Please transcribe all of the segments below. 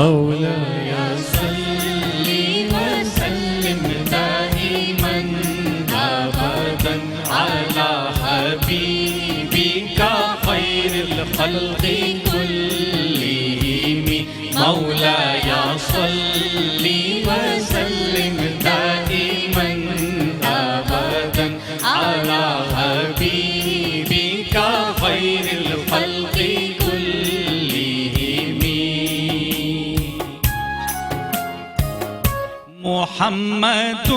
مولاي صل وسلم دائما أبدا على حبيبك خير الخلق كلهم. مولاي صل وسلم دائما أبدا على حبيبك خير الخلق كلهم. محمد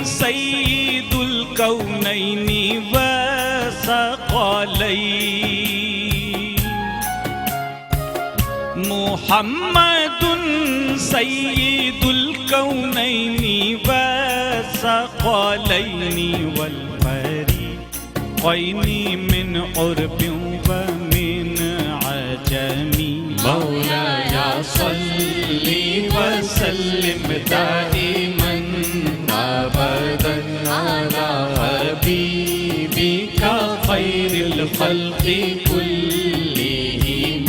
سيد الكونين وثقلين. محمد سيد الكونين وثقلين والفريقين من عرب ومن عجم. مولاي صل وسلم دائما أبدا على حبيبك خير الخلق كلهم.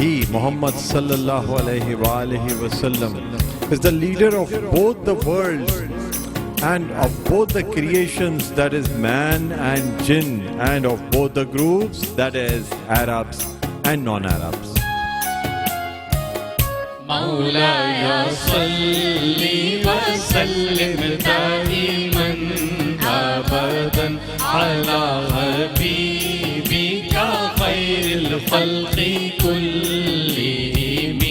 He, Muhammad sallallahu alaihi wasallam, is the leader of both the worlds and of both the creations, that is man and jinn, and of both the groups, that is Arabs and non-Arabs. مولاي صل وسلم دائما أبدا على حبيبك خير الخلق كلهم.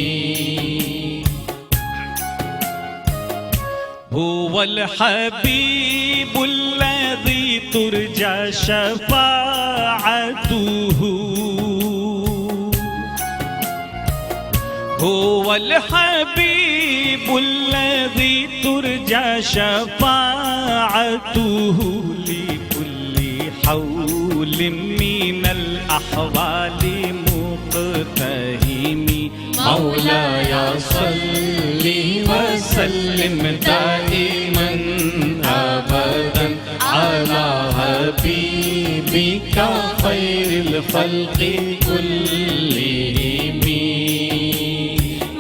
هو الحبيب الذي ترجى شفاعته. هو الحبيب الذي ترجى شفاعته لكل حول من الأحوال مقتهم. مولاي صل وسلم دائما أبدا على حبيبك خير الخلق كلهم.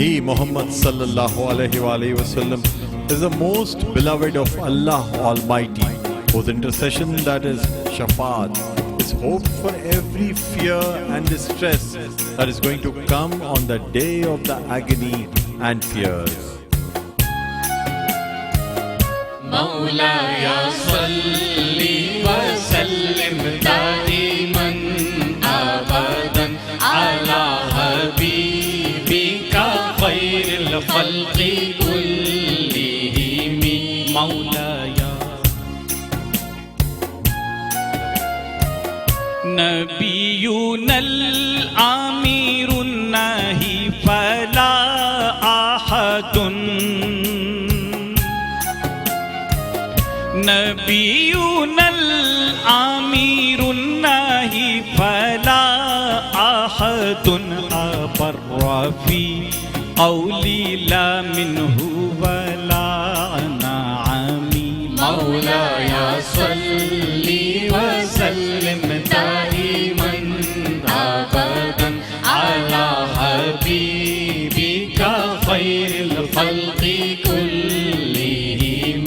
He, Muhammad sallallahu alaihi wasallam, is the most beloved of Allah Almighty, whose intercession, that is Shafaat, is hoped for every fear and distress that is going to come on the day of the agony and fears. مولاي صل وسلم دائما أبدا على حبيبك خير الخلق كلهم. مولاي نبينا الأمير الناهي فلا أحد. نبينا الأمير الناهي فلا أحد أبر في قولي لا منه ولا نعمي. مولاي صل وسلم دائما أبدا على حبيبك خير الخلق كلهم.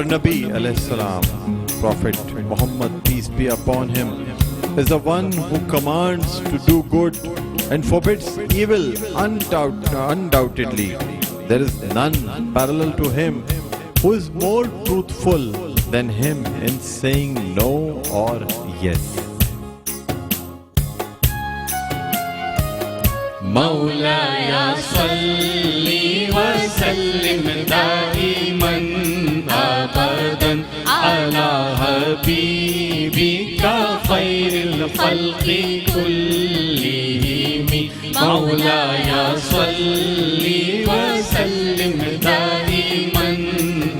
Our Nabi alayhi salam, Prophet Muhammad, peace be upon him, is the one who commands to do good and forbids evil undoubtedly. There is none parallel to him who is more truthful than him in saying no or yes. مولاي صل وسلم دائما أبدا على حبيبك خير الخلق كلهم مولاي صل وسلم دائما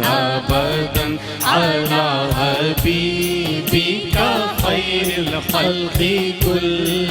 أبدا على حبيبك خير الخلق كلهم.